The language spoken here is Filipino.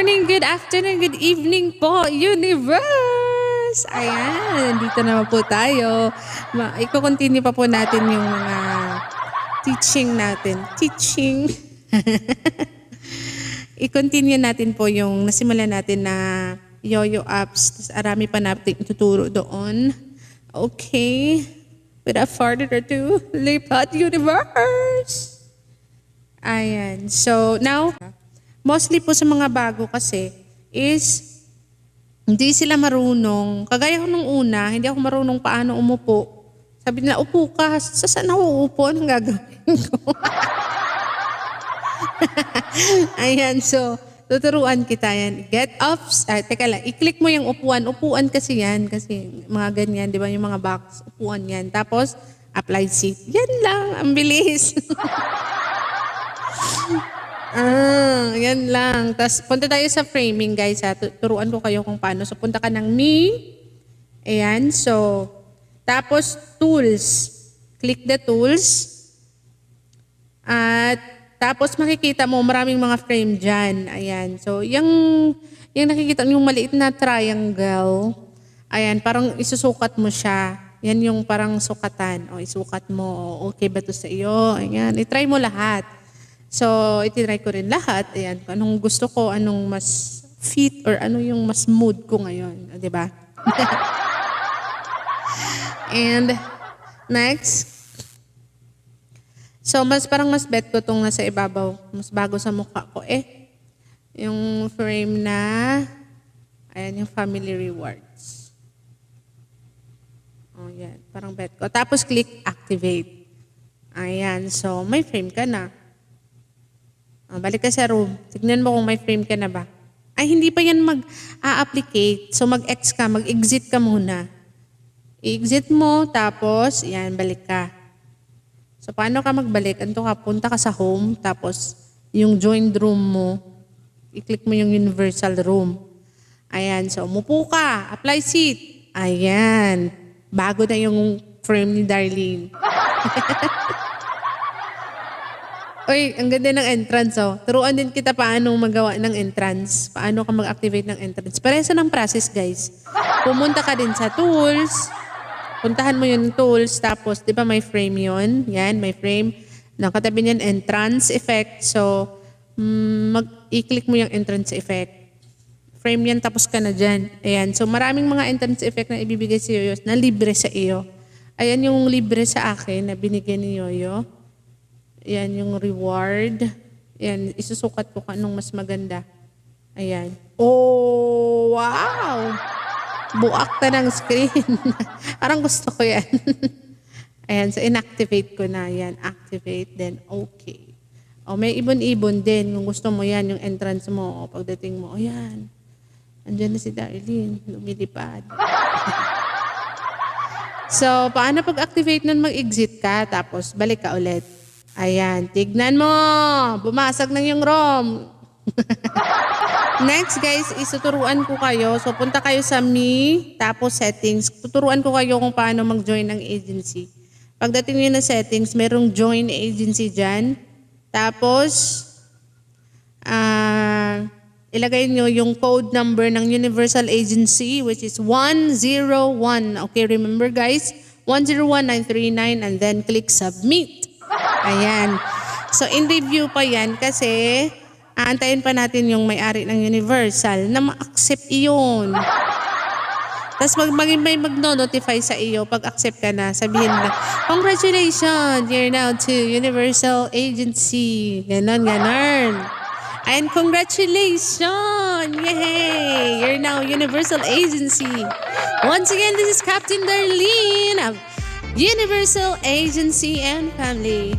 morning, good afternoon, good evening po, universe! Ayan, dito naman po tayo. Iko-continue pa po natin yung mga teaching natin. I-continue natin po yung nasimulan natin na Yoyo apps. Arami pa natin ituturo doon. Okay. Without further ado, lipat universe! Ayan. So, now, mostly po sa mga bago kasi is hindi sila marunong. Kagaya ko nung una, hindi ako marunong paano umupo. Sabi nila, upo ka. Saan ako uupo? Anong gagawin ko? Ayan. So, tuturuan kita yan. Get ups. Teka lang. I-click mo yung upuan. Upuan kasi yan. Kasi mga ganyan. Di ba? Yung mga box. Upuan yan. Tapos, apply seat. Yan lang. Ang bilis. Yan lang. Tapos, punta tayo sa framing, guys. Ha? Turuan ko kayo kung paano. So, punta ka ng me. Ayan. So, tapos, tools. Click the tools. At, tapos, makikita mo, maraming mga frame dyan. Ayan. So, yung nakikita, yung maliit na triangle, ayan, parang isusukat mo siya. Yan yung parang sukatan. O, isukat mo. O, okay ba ito sa iyo? Ayan. I-try mo lahat. So, itinry ko rin lahat. Ayan, anong gusto ko, anong mas fit or ano yung mas mood ko ngayon. Di ba? And, next. So, parang mas bet ko itong nasa ibabaw. Mas bago sa mukha ko. Yung frame na, ayan, yung family rewards. Oh, yan. Parang bet ko. Tapos, click activate. Ayan. So, may frame ka na. Balik ka sa room. Tignan mo kung may frame ka na ba. Ay, hindi pa yan mag-a-applicate. So, mag-X ka, mag-exit ka muna. I-exit mo, tapos, yan, balik ka. So, paano ka magbalik? Anto ka, punta ka sa home, tapos, yung joined room mo, i-click mo yung universal room. Ayan, so, umupo ka, apply seat. Ayan, bago na yung frame ni Darlene. Uy, ang ganda ng entrance, oh. Turuan din kita paano magawa ng entrance. Paano ka mag-activate ng entrance. Parehas ng process, guys. Pumunta ka din sa tools. Puntahan mo yung tools. Tapos, di ba may frame yon? Yan, may frame. Nakatabi niyan, entrance effect. So, i-click mo yung entrance effect. Frame yan, tapos ka na dyan. Ayan. So, maraming mga entrance effect na ibibigay sa Yoyo na libre sa iyo. Ayan yung libre sa akin na binigyan ni Yoyo. Ayan yung reward. Ayan, isusukat ko kung anong mas maganda. Ayan. Oh, wow! Buak na ng screen. Parang gusto ko yan. Ayan, so inactivate ko na. Yan, activate, then okay. O, may ibon-ibon din. Kung gusto mo yan, yung entrance mo. O, pagdating mo, o yan. Andyan na si Darlene. Lumilipad. So, paano pag-activate nun, mag-exit ka, tapos balik ka ulit. Ayan, tignan mo. Bumasag ng yung ROM. Next, guys, isuturuan ko kayo. So, punta kayo sa me, tapos settings. Tuturuan ko kayo kung paano mag-join ng agency. Pagdating nyo na settings, merong join agency dyan. Tapos, ilagay nyo yung code number ng Universal Agency, which is 101. Okay, remember, guys? 101939 and then click submit. Ayan. So, in review pa yan kasi aantayin pa natin yung may-ari ng Universal na ma-accept iyon. Tapos may mag-notify sa iyo pag accept ka na. Sabihin na, congratulations, you're now to Universal Agency. Ganon. And congratulations! Yay! You're now Universal Agency. Once again, this is Captain Darlene of Universal Agency and Family.